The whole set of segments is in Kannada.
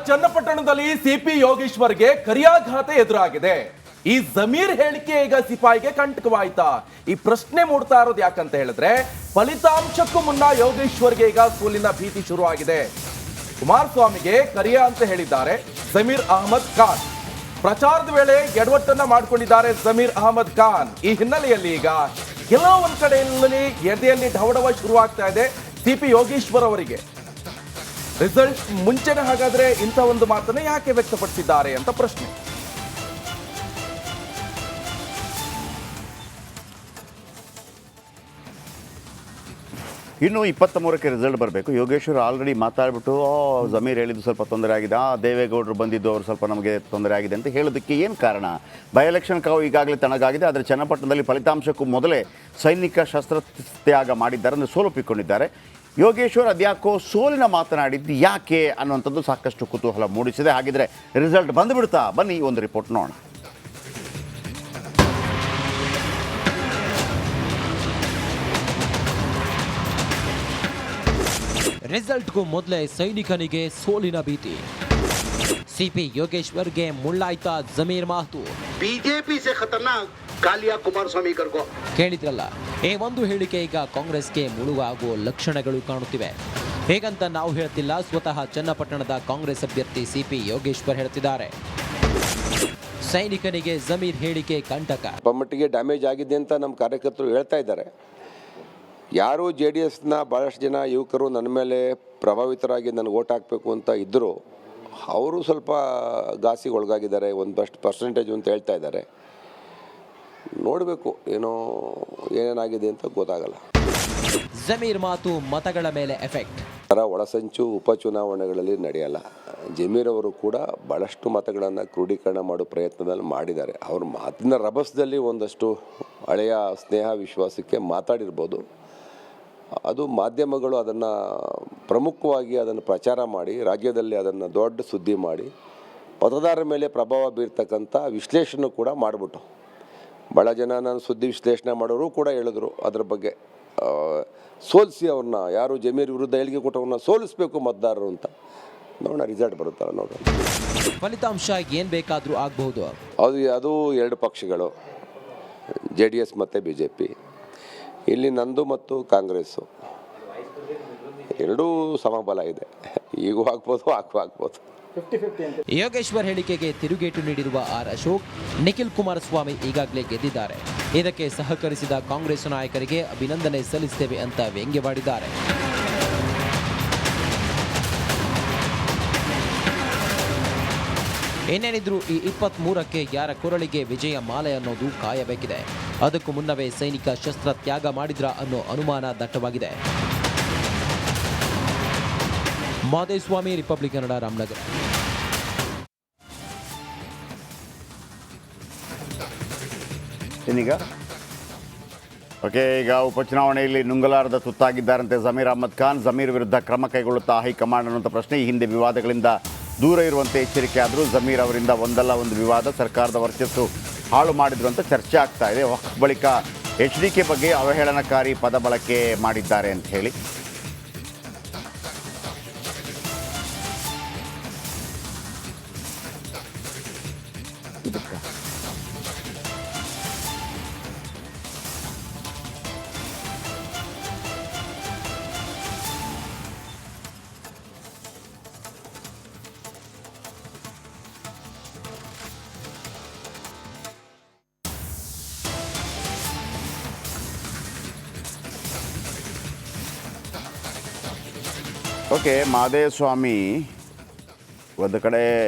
ಚನ್ನಪಟ್ಟಣದಲ್ಲಿ ಸಿಪಿ ಯೋಗೇಶ್ವರ್ಗೆ ಕರಿಯಾಘಾತ ಎದುರಾಗಿದೆ. ಈ ಜಮೀರ್ ಹೇಳಿಕೆ ಈಗ ಸಿಪಾಯಿಗೆ ಕಂಟಕವಾಯ್ತಾ? ಈ ಪ್ರಶ್ನೆ ಮೂಡ್ತಾ ಇರೋದು ಯಾಕಂತ ಹೇಳಿದ್ರೆ, ಫಲಿತಾಂಶಕ್ಕೂ ಮುನ್ನ ಯೋಗೇಶ್ವರ್ಗೆ ಈಗ ಸೋಲಿನ ಭೀತಿ ಶುರುವಾಗಿದೆ. ಕುಮಾರಸ್ವಾಮಿಗೆ ಕರಿಯ ಅಂತ ಹೇಳಿದ್ದಾರೆ ಜಮೀರ್ ಅಹಮದ್ ಖಾನ್. ಪ್ರಚಾರದ ವೇಳೆ ಎಡವಟ್ಟನ್ನ ಮಾಡಿಕೊಂಡಿದ್ದಾರೆ ಜಮೀರ್ ಅಹಮದ್ ಖಾನ್. ಈ ಹಿನ್ನೆಲೆಯಲ್ಲಿ ಈಗ ಎಲ್ಲೋ ಒಂದ್ ಕಡೆಯಲ್ಲಿ ಎದೆಯಲ್ಲಿ ಢವಢವ ಶುರುವಾಗ್ತಾ ಇದೆ ಸಿಪಿ ಯೋಗೇಶ್ವರ್ ಅವರಿಗೆ. ರಿಸಲ್ಟ್ ಮುಂಚೆನೆ ಹಾಗಾದ್ರೆ ಇಂಥ ಒಂದು ಮಾತನ್ನ ಯಾಕೆ ವ್ಯಕ್ತಪಡಿಸಿದ್ದಾರೆ ಅಂತ ಪ್ರಶ್ನೆ. ಇನ್ನು 23ಕ್ಕೆ ರಿಸಲ್ಟ್ ಬರಬೇಕು. ಯೋಗೇಶ್ವರ್ ಆಲ್ರೆಡಿ ಮಾತಾಡ್ಬಿಟ್ಟು ಜಮೀರ್ ಹೇಳಿದ್ದು ಸ್ವಲ್ಪ ತೊಂದರೆ ಆಗಿದೆ, ದೇವೇಗೌಡರು ಬಂದಿದ್ದು ಅವರು ಸ್ವಲ್ಪ ನಮಗೆ ತೊಂದರೆ ಆಗಿದೆ ಅಂತ ಹೇಳೋದಕ್ಕೆ ಏನು ಕಾರಣ? ಬೈ ಎಲೆಕ್ಷನ್ ಕಾವು ಈಗಾಗಲೇ ತಣ್ಣಗಾಗಿದೆ. ಆದರೆ ಚನ್ನಪಟ್ಟಣದಲ್ಲಿ ಫಲಿತಾಂಶಕ್ಕೂ ಮೊದಲೇ ಸೈನಿಕ ಶಸ್ತ್ರತ್ಯಾಗ ಮಾಡಿದ್ದಾರೆ, ಅಂದರೆ ಸೋಲೊಪ್ಪಿಕೊಂಡಿದ್ದಾರೆ. ಯೋಗೇಶ್ವರ್ ಅದ್ಯಾಕೋ ಸೋಲಿನ ಮಾತನಾಡಿದ್ದು ಯಾಕೆ ಅನ್ನುವಂಥದ್ದು ಸಾಕಷ್ಟು ಕುತೂಹಲ ಮೂಡಿಸಿದೆ. ಹಾಗಿದ್ರೆ ರಿಸಲ್ಟ್ ಬಂದುಬಿಡ್ತಾ? ಬನ್ನಿ ಒಂದು ರಿಪೋರ್ಟ್ ನೋಡೋಣ. ರಿಸಲ್ಟ್ಗೂ ಮೊದಲೇ ಸೈನಿಕನಿಗೆ ಸೋಲಿನ ಭೀತಿ. ಸಿಪಿ ಯೋಗೇಶ್ವರ್ಗೆ ಮುಳ್ಳಾಯ್ತಾ ಜಮೀರ್ ಮಾತು. ಬಿಜೆಪಿ ಸೆ ಖತರ್ನಾಕ್ ಕಾಲಿಯಾ ಕುಮಾರಸ್ವಾಮಿ ಕರ್ಕೋ. ಕೇಳಿದ್ರಲ್ಲ, ಈ ಒಂದು ಹೇಳಿಕೆ ಈಗ ಕಾಂಗ್ರೆಸ್ಗೆ ಮುಳುವಾಗುವ ಲಕ್ಷಣಗಳು ಕಾಣುತ್ತಿವೆ. ಹೇಗಂತ ನಾವು ಹೇಳ್ತಿಲ್ಲ, ಸ್ವತಃ ಚನ್ನಪಟ್ಟಣದ ಕಾಂಗ್ರೆಸ್ ಅಭ್ಯರ್ಥಿ ಸಿಪಿ ಯೋಗೇಶ್ವರ್ ಹೇಳ್ತಿದ್ದಾರೆ. ಸೈನಿಕನಿಗೆ ಜಮೀರ್ ಹೇಳಿಕೆ ಕಂಟಕ. ಮಟ್ಟಿಗೆ ಡ್ಯಾಮೇಜ್ ಆಗಿದೆ ಅಂತ ನಮ್ಮ ಕಾರ್ಯಕರ್ತರು ಹೇಳ್ತಾ ಇದ್ದಾರೆ. ಯಾರು JDSನ ಭಾಳಷ್ಟು ಜನ ಯುವಕರು ನನ್ನ ಮೇಲೆ ಪ್ರಭಾವಿತರಾಗಿ ನನಗೆ ಓಟ್ ಹಾಕಬೇಕು ಅಂತ ಇದ್ದರು, ಅವರು ಸ್ವಲ್ಪ ಘಾಸಿಗೆ ಒಳಗಾಗಿದ್ದಾರೆ, ಒಂದಷ್ಟು ಪರ್ಸೆಂಟೇಜ್ ಅಂತ ಹೇಳ್ತಾ ಇದ್ದಾರೆ. ನೋಡಬೇಕು ಏನೇನಾಗಿದೆ ಅಂತ ಗೊತ್ತಾಗಲ್ಲ. ಜಮೀರ್ ಮಾತು ಮತಗಳ ಮೇಲೆ ಎಫೆಕ್ಟ್. ಒಳಸಂಚು ಉಪಚುನಾವಣೆಗಳಲ್ಲಿ ನಡೆಯಲ್ಲ. ಜಮೀರ್ ಅವರು ಕೂಡ ಭಾಳಷ್ಟು ಮತಗಳನ್ನು ಕ್ರೋಢೀಕರಣ ಮಾಡೋ ಪ್ರಯತ್ನದಲ್ಲಿ ಮಾಡಿದ್ದಾರೆ. ಅವ್ರ ಮಾತಿನ ರಭಸದಲ್ಲಿ ಒಂದಷ್ಟು ಹಳೆಯ ಸ್ನೇಹ ವಿಶ್ವಾಸಕ್ಕೆ ಮಾತಾಡಿರ್ಬೋದು. ಅದು ಮಾಧ್ಯಮಗಳು ಅದನ್ನು ಪ್ರಮುಖವಾಗಿ ಅದನ್ನು ಪ್ರಚಾರ ಮಾಡಿ ರಾಜ್ಯದಲ್ಲಿ ಅದನ್ನು ದೊಡ್ಡ ಸುದ್ದಿ ಮಾಡಿ ಮತದಾರರ ಮೇಲೆ ಪ್ರಭಾವ ಬೀರ್ತಕ್ಕಂಥ ವಿಶ್ಲೇಷಣೆ ಕೂಡ ಮಾಡಿಬಿಟ್ಟು ಭಾಳ ಜನ ನಾನು ಸುದ್ದಿ ವಿಶ್ಲೇಷಣೆ ಮಾಡೋರು ಕೂಡ ಹೇಳಿದ್ರು ಅದ್ರ ಬಗ್ಗೆ. ಸೋಲಿಸಿ ಅವ್ರನ್ನ, ಯಾರು ಜಮೀರ್ ವಿರುದ್ಧ ಹೇಳಿಕೆ ಕೊಟ್ಟವ್ರನ್ನ ಸೋಲಿಸಬೇಕು ಮತದಾರರು ಅಂತ. ನೋಡೋಣ ರಿಸಲ್ಟ್ ಬರುತ್ತಲ್ಲ, ನೋಡೋಣ. ಫಲಿತಾಂಶ ಏನು ಬೇಕಾದರೂ ಆಗಬಹುದು. ಅದು ಎರಡು ಪಕ್ಷಗಳು, JDS ಮತ್ತು BJP. ಇಲ್ಲಿ ನಂದು ಮತ್ತು ಕಾಂಗ್ರೆಸ್ಸು ಎರಡೂ ಸಮಬಲ ಇದೆ. ಈಗೂ ಆಗ್ಬೋದು, ಆಗ್ಬೋದು. ಯೋಗೇಶ್ವರ್ ಹೇಳಿಕೆಗೆ ತಿರುಗೇಟು ನೀಡಿರುವ ಅಶೋಕ್, ನಿಖಿಲ್ ಕುಮಾರಸ್ವಾಮಿ ಈಗಾಗಲೇ ಗೆದ್ದಿದ್ದಾರೆ, ಇದಕ್ಕೆ ಸಹಕರಿಸಿದ ಕಾಂಗ್ರೆಸ್ ನಾಯಕರಿಗೆ ಅಭಿನಂದನೆ ಸಲ್ಲಿಸುತ್ತೇವೆ ಅಂತ ವ್ಯಂಗ್ಯವಾಡಿದ್ದಾರೆ. ಏನೇನಿದ್ರು ಈ 23ಕ್ಕೆ ಯಾರ ಕೊರಳಿಗೆ ವಿಜಯ ಮಾಲೆ ಅನ್ನೋದು ಕಾಯಬೇಕಿದೆ. ಅದಕ್ಕೂ ಮುನ್ನವೇ ಸೈನಿಕ ಶಸ್ತ್ರ ತ್ಯಾಗ ಮಾಡಿದ್ರ ಅನ್ನೋ ಅನುಮಾನ ದಟ್ಟವಾಗಿದೆ. ಮಾದೇಸ್ವಾಮಿ, ರಿಪಬ್ಲಿಕ್ ಕನ್ನಡ, ರಾಮನಗರ. ಈಗ ಉಪಚುನಾವಣೆಯಲ್ಲಿ ನುಂಗಲಾರದ ತುತ್ತಾಗಿದ್ದಾರಂತೆ ಜಮೀರ್ ಅಹಮದ್ ಖಾನ್. ಜಮೀರ್ ವಿರುದ್ಧ ಕ್ರಮ ಕೈಗೊಳ್ಳುತ್ತಾ ಹೈಕಮಾಂಡ್ ಅನ್ನುವಂಥ ಪ್ರಶ್ನೆ. ಈ ಹಿಂದೆ ವಿವಾದಗಳಿಂದ ದೂರ ಇರುವಂತೆ ಎಚ್ಚರಿಕೆ ಆದರೂ ಜಮೀರ್ ಅವರಿಂದ ಒಂದಲ್ಲ ಒಂದು ವಿವಾದ ಸರ್ಕಾರದ ವರ್ಚಸ್ಸು ಹಾಳು ಮಾಡಿದ್ರು ಅಂತ ಚರ್ಚೆ ಆಗ್ತಾ ಇದೆ. ಬಳಿಕ HDK ಬಗ್ಗೆ ಅವಹೇಳನಕಾರಿ ಪದ ಬಳಕೆ ಮಾಡಿದ್ದಾರೆ ಅಂತ ಹೇಳಿ. ಮಾದೇಸ್ವಾಮಿ ಒಂದು ಕಡೆ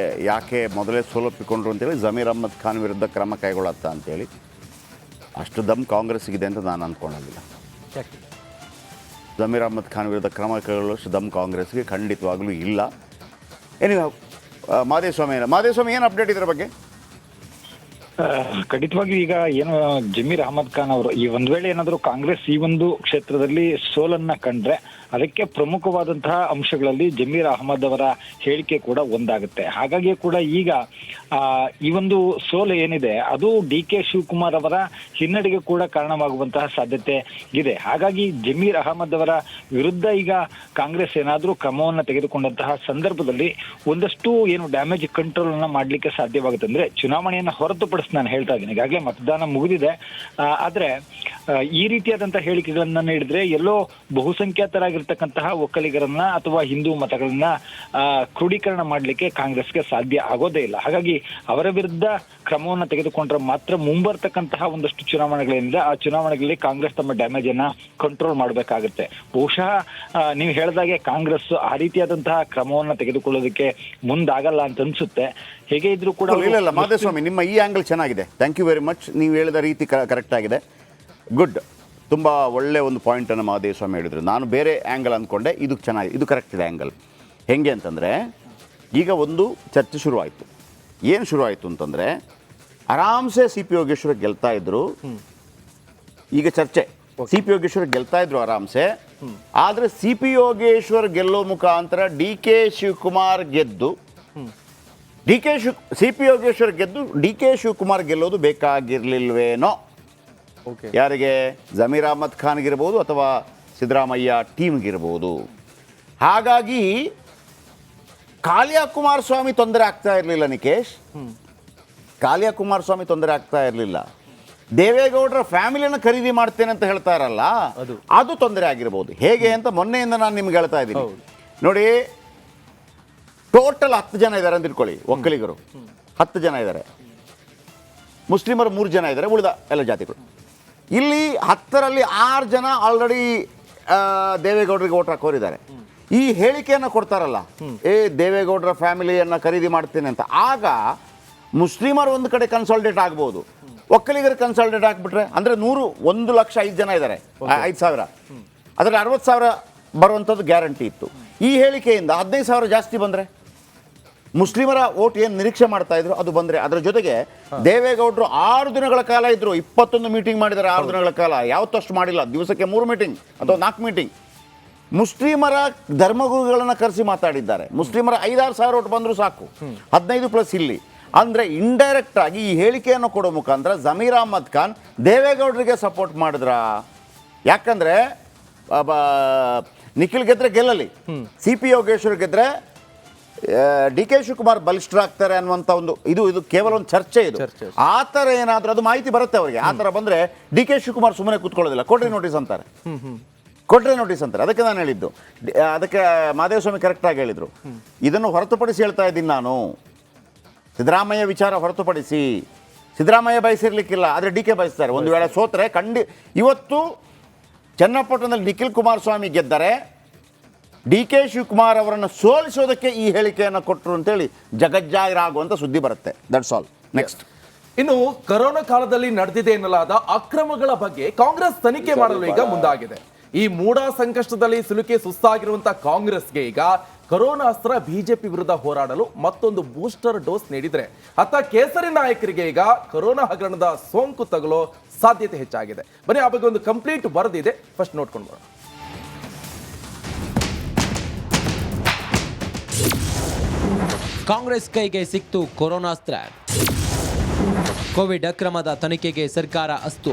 ಯಾಕೆ ಮೊದಲೇ ಸೋಲೊಪ್ಪಿಕೊಂಡ್ರು ಅಂತೇಳಿ ಜಮೀರ್ ಅಹಮದ್ ಖಾನ್ ವಿರುದ್ಧ ಕ್ರಮ ಕೈಗೊಳ್ಳತ್ತ ಅಂತೇಳಿ ಅಷ್ಟು ದಮ್ ಕಾಂಗ್ರೆಸ್ಗಿದೆ ಅಂತ ನಾನು ಅಂದ್ಕೊಳ್ಳೋದಿಲ್ಲ. ಜಮೀರ್ ಅಹಮದ್ ಖಾನ್ ವಿರುದ್ಧ ಕ್ರಮ ಕೈಗೊಳ್ಳುವಷ್ಟು ದಮ್ ಕಾಂಗ್ರೆಸ್ಗೆ ಖಂಡಿತವಾಗಲೂ ಇಲ್ಲ. ಮಾದೇಸ್ವಾಮಿ ಏನು ಅಪ್ಡೇಟ್ ಇದರ ಬಗ್ಗೆ? ಖಂಡಿತವಾಗಿ ಈಗ ಏನು ಜಮೀರ್ ಅಹಮದ್ ಖಾನ್ ಅವರು ಈ ಒಂದ್ ವೇಳೆ ಏನಾದರೂ ಕಾಂಗ್ರೆಸ್ ಈ ಒಂದು ಕ್ಷೇತ್ರದಲ್ಲಿ ಸೋಲನ್ನ ಕಂಡ್ರೆ ಅದಕ್ಕೆ ಪ್ರಮುಖವಾದಂತಹ ಅಂಶಗಳಲ್ಲಿ ಜಮೀರ್ ಅಹಮದ್ ಅವರ ಹೇಳಿಕೆ ಕೂಡ ಒಂದಾಗುತ್ತೆ. ಹಾಗಾಗಿ ಕೂಡ ಈಗ ಈ ಒಂದು ಸೋಲು ಏನಿದೆ ಅದು DK ಶಿವಕುಮಾರ್ ಅವರ ಹಿನ್ನಡೆಗೆ ಕೂಡ ಕಾರಣವಾಗುವಂತಹ ಸಾಧ್ಯತೆ ಇದೆ. ಹಾಗಾಗಿ ಜಮೀರ್ ಅಹಮದ್ ಅವರ ವಿರುದ್ಧ ಈಗ ಕಾಂಗ್ರೆಸ್ ಏನಾದ್ರೂ ಕ್ರಮವನ್ನ ತೆಗೆದುಕೊಂಡಂತಹ ಸಂದರ್ಭದಲ್ಲಿ ಒಂದಷ್ಟು ಏನು ಡ್ಯಾಮೇಜ್ ಕಂಟ್ರೋಲ್ ಅನ್ನ ಮಾಡ್ಲಿಕ್ಕೆ ಸಾಧ್ಯವಾಗುತ್ತೆ. ಅಂದ್ರೆ ಚುನಾವಣೆಯನ್ನ ಹೊರತುಪಡಿಸಿ ನಾನು ಹೇಳ್ತಾ ಇದ್ದೀನಿ, ಈಗಾಗಲೇ ಮತದಾನ ಮುಗಿದಿದೆ. ಆದ್ರೆ ಈ ರೀತಿಯಾದಂತಹ ಹೇಳಿಕೆಗಳನ್ನ ನೀಡಿದ್ರೆ ಎಲ್ಲೋ ಬಹುಸಂಖ್ಯಾತರಾಗಿರ್ತಕ್ಕಂತಹ ಒಕ್ಕಲಿಗರನ್ನ ಅಥವಾ ಹಿಂದೂ ಮತಗಳನ್ನ ಕ್ರೋಢೀಕರಣ ಮಾಡ್ಲಿಕ್ಕೆ ಕಾಂಗ್ರೆಸ್ಗೆ ಸಾಧ್ಯ ಆಗೋದೇ ಇಲ್ಲ. ಹಾಗಾಗಿ ಅವರ ವಿರುದ್ಧ ಕ್ರಮವನ್ನ ತೆಗೆದುಕೊಂಡ್ರೆ ಮಾತ್ರ ಮುಂಬರ್ತಕ್ಕಂತಹ ಒಂದಷ್ಟು ಚುನಾವಣೆಗಳೇನಿದೆ ಆ ಚುನಾವಣೆಗಳಲ್ಲಿ ಕಾಂಗ್ರೆಸ್ ತಮ್ಮ ಡ್ಯಾಮೇಜ್ ಅನ್ನ ಕಂಟ್ರೋಲ್ ಮಾಡಬೇಕಾಗುತ್ತೆ. ಬಹುಶಃ ನೀವು ಹೇಳಿದಾಗೆ ಕಾಂಗ್ರೆಸ್ ಆ ರೀತಿಯಾದಂತಹ ಕ್ರಮವನ್ನ ತೆಗೆದುಕೊಳ್ಳೋದಕ್ಕೆ ಮುಂದಾಗಲ್ಲ ಅಂತ ಅನ್ಸುತ್ತೆ. ಹೇಗೆ ಇದ್ರೂ ಕೂಡ ಇಲ್ಲ ಮಾಧೇಸ್ವಾಮಿ, ನಿಮ್ಮ ಈ ಆಂಗಲ್ ಚೆನ್ನಾಗಿದೆ. Thank you very much. ನೀವು ಹೇಳಿದ ರೀತಿ ಕರೆಕ್ಟ್ ಆಗಿದೆ. ಗುಡ್. ತುಂಬ ಒಳ್ಳೆಯ ಒಂದು ಪಾಯಿಂಟನ್ನು ಮಾಧೇಸ್ವಾಮಿ ಹೇಳಿದರು. ನಾನು ಬೇರೆ ಆ್ಯಂಗಲ್ ಅಂದ್ಕೊಂಡೆ, ಇದು ಚೆನ್ನಾಗಿದೆ, ಇದು ಕರೆಕ್ಟ್ ಇದೆ ಆ್ಯಂಗಲ್. ಹೇಗೆ ಅಂತಂದರೆ, ಈಗ ಒಂದು ಚರ್ಚೆ ಶುರುವಾಯಿತು. ಏನು ಶುರುವಾಯಿತು ಅಂತಂದರೆ, ಆರಾಮ್ಸೆ CP ಯೋಗೇಶ್ವರ ಗೆಲ್ತಾ ಇದ್ರು. ಈಗ ಚರ್ಚೆ CP ಯೋಗೇಶ್ವರ ಗೆಲ್ತಾ ಇದ್ರು ಆರಾಮ್ಸೆ. ಆದರೆ CP ಯೋಗೇಶ್ವರ್ ಗೆಲ್ಲೋ ಮುಖಾಂತರ DK ಶಿವಕುಮಾರ್ ಗೆದ್ದು CP ಯೋಗೇಶ್ವರ್ ಗೆದ್ದು DK ಶಿವಕುಮಾರ್ ಗೆಲ್ಲೋದು ಬೇಕಾಗಿರ್ಲಿಲ್ವೇನೋ. ಯಾರಿಗೆ? ಜಮೀರ್ ಅಹಮದ್ ಖಾನ್ಗಿರ್ಬೋದು ಅಥವಾ ಸಿದ್ದರಾಮಯ್ಯ ಟೀಮ್ಗಿರ್ಬೋದು. ಹಾಗಾಗಿ ಕಾಳಿಯಾ ಕುಮಾರಸ್ವಾಮಿ ತೊಂದರೆ ಆಗ್ತಾ ಇರಲಿಲ್ಲ. ನಿಕೇಶ್, ಕಾಳಿಯಾ ಕುಮಾರಸ್ವಾಮಿ ತೊಂದರೆ ಆಗ್ತಾ ಇರಲಿಲ್ಲ. ದೇವೇಗೌಡರ ಫ್ಯಾಮಿಲಿಯನ್ನು ಖರೀದಿ ಮಾಡ್ತೇನೆ ಅಂತ ಹೇಳ್ತಾ ಇರಲ್ಲ, ಅದು ತೊಂದರೆ ಆಗಿರ್ಬೋದು. ಹೇಗೆ ಅಂತ ಮೊನ್ನೆಯಿಂದ ನಾನು ನಿಮ್ಗೆ ಹೇಳ್ತಾ ಇದ್ದೀನಿ ನೋಡಿ. ಟೋಟಲ್ 10 ಜನ ಇದ್ದಾರೆ ಅಂತ ಇಟ್ಕೊಳ್ಳಿ, ಒಕ್ಕಲಿಗರು 10 ಜನ ಇದ್ದಾರೆ, ಮುಸ್ಲಿಮರು 3 ಜನ ಇದ್ದಾರೆ, ಉಳಿದ ಎಲ್ಲ ಜಾತಿಗಳು. ಇಲ್ಲಿ 10ರಲ್ಲಿ 6 ಜನ ಆಲ್ರೆಡಿ ದೇವೇಗೌಡರಿಗೆ ಓಟ್ ಹಾಕೋರಿದ್ದಾರೆ. ಈ ಹೇಳಿಕೆಯನ್ನು ಕೊಡ್ತಾರಲ್ಲ, ದೇವೇಗೌಡರ ಫ್ಯಾಮಿಲಿಯನ್ನು ಖರೀದಿ ಮಾಡ್ತೇನೆ ಅಂತ, ಆಗ ಮುಸ್ಲಿಮರು ಒಂದು ಕಡೆ ಕನ್ಸಾಲ್ಟೇಟ್ ಆಗ್ಬೋದು, ಒಕ್ಕಲಿಗರು ಕನ್ಸಾಲ್ಟೇಟ್ ಆಗಿಬಿಟ್ರೆ ಅಂದರೆ 1,05,000 ಜನ ಇದ್ದಾರೆ, 5,000 ಅದರಲ್ಲಿ 60,000 ಬರುವಂಥದ್ದು ಗ್ಯಾರಂಟಿ ಇತ್ತು. ಈ ಹೇಳಿಕೆಯಿಂದ 15,000 ಜಾಸ್ತಿ ಬಂದರೆ ಮುಸ್ಲಿಮರ ಓಟ್ ಏನು ನಿರೀಕ್ಷೆ ಮಾಡ್ತಾ ಇದ್ರು ಅದು ಬಂದರೆ, ಅದರ ಜೊತೆಗೆ ದೇವೇಗೌಡರು 6 ದಿನಗಳ ಕಾಲ ಇದ್ರು, 21 ಮೀಟಿಂಗ್ ಮಾಡಿದ್ದಾರೆ 6 ದಿನಗಳ ಕಾಲ. ಯಾವತ್ತಷ್ಟು ಮಾಡಿಲ್ಲ, ದಿವಸಕ್ಕೆ 3 ಮೀಟಿಂಗ್ ಅಥವಾ 4 ಮೀಟಿಂಗ್. ಮುಸ್ಲಿಮರ ಧರ್ಮಗುರುಗಳನ್ನು ಕರೆಸಿ ಮಾತಾಡಿದ್ದಾರೆ. ಮುಸ್ಲಿಮರ 5-6 ಸಾವಿರ ಓಟ್ ಬಂದರೂ ಸಾಕು, 15 ಪ್ಲಸ್ ಇಲ್ಲಿ. ಅಂದರೆ ಇಂಡೈರೆಕ್ಟ್ ಆಗಿ ಈ ಹೇಳಿಕೆಯನ್ನು ಕೊಡೋ ಮುಖಾಂತರ ಜಮೀರ್ ಅಹಮದ್ ಖಾನ್ ದೇವೇಗೌಡರಿಗೆ ಸಪೋರ್ಟ್ ಮಾಡಿದ್ರ. ಯಾಕಂದರೆ ನಿಖಿಲ್ ಗೆದ್ರೆ ಗೆಲ್ಲಲಿ, CP ಯೋಗೇಶ್ವರ್ ಗೆದ್ರೆ DK ಶಿವಕುಮಾರ್ ಬಲಿಷ್ಠರಾಗ್ತಾರೆ ಅನ್ನುವಂಥ ಒಂದು ಇದು ಕೇವಲ ಒಂದು ಚರ್ಚೆ. ಇದು ಆ ಥರ ಏನಾದರೂ ಅದು ಮಾಹಿತಿ ಬರುತ್ತೆ ಅವರಿಗೆ. ಆ ಥರ ಬಂದರೆ DK ಶಿವಕುಮಾರ್ ಸುಮ್ಮನೆ ಕೂತ್ಕೊಳ್ಳೋದಿಲ್ಲ, ಕೊಡ್ರಿ ನೋಟಿಸ್ ಅಂತಾರೆ, ಕೊಟ್ರೆ ನೋಟಿಸ್ ಅಂತಾರೆ. ಅದಕ್ಕೆ ನಾನು ಹೇಳಿದ್ದು, ಅದಕ್ಕೆ ಮಾಧೇಸ್ವಾಮಿ ಕರೆಕ್ಟಾಗಿ ಹೇಳಿದರು. ಇದನ್ನು ಹೊರತುಪಡಿಸಿ ಹೇಳ್ತಾ ಇದ್ದೀನಿ ನಾನು, ಸಿದ್ದರಾಮಯ್ಯ ವಿಚಾರ ಹೊರತುಪಡಿಸಿ. ಸಿದ್ದರಾಮಯ್ಯ ಬಯಸಿರ್ಲಿಕ್ಕಿಲ್ಲ, ಆದರೆ DK ಬಯಸ್ತಾರೆ. ಒಂದು ವೇಳೆ ಸೋತ್ರೆ ಇವತ್ತು ಚನ್ನಪಟ್ಟಣದಲ್ಲಿ ನಿಖಿಲ್ ಕುಮಾರಸ್ವಾಮಿ ಗೆದ್ದರೆ DK ಶಿವಕುಮಾರ್ ಅವರನ್ನು ಸೋಲಿಸೋದಕ್ಕೆ ಈ ಹೇಳಿಕೆಯನ್ನು ಕೊಟ್ಟರು ಅಂತೇಳಿ ಜಗಜ್ಜಾಹಿರಾಗುವಂಥ ಸುದ್ದಿ ಬರುತ್ತೆ. That's all. ನೆಕ್ಸ್ಟ್, ಇನ್ನು ಕೊರೋನಾ ಕಾಲದಲ್ಲಿ ನಡೆದಿದೆ ಎನ್ನಲಾದ ಅಕ್ರಮಗಳ ಬಗ್ಗೆ ಕಾಂಗ್ರೆಸ್ ತನಿಖೆ ಮಾಡಲು ಈಗ ಮುಂದಾಗಿದೆ. ಈ ಮೂಢ ಸಂಕಷ್ಟದಲ್ಲಿ ಸಿಲುಕಿ ಸುಸ್ತಾಗಿರುವಂತಹ ಕಾಂಗ್ರೆಸ್ಗೆ ಈಗ ಕೊರೋನಾ ಅಸ್ತ್ರ ಬಿಜೆಪಿ ವಿರುದ್ಧ ಹೋರಾಡಲು ಮತ್ತೊಂದು ಬೂಸ್ಟರ್ ಡೋಸ್ ನೀಡಿದ್ರೆ ಅತ್ತ ಕೇಸರಿ ನಾಯಕರಿಗೆ ಈಗ ಕೊರೋನಾ ಹಗರಣದ ಸೋಂಕು ತಗುಲೋ ಸಾಧ್ಯತೆ ಹೆಚ್ಚಾಗಿದೆ. ಬನ್ನಿ ಆ ಬಗ್ಗೆ ಒಂದು ಕಂಪ್ಲೀಟ್ ವರದಿದೆ, ಫಸ್ಟ್ ನೋಡ್ಕೊಂಡು ಬರೋಣ. ಕಾಂಗ್ರೆಸ್ ಕೈಗೆ ಸಿಕ್ತು ಕೊರೋನಾಸ್ತ್ರ. ಕೋವಿಡ್ ಅಕ್ರಮದ ತನಿಖೆಗೆ ಸರ್ಕಾರ ಅಸ್ತು.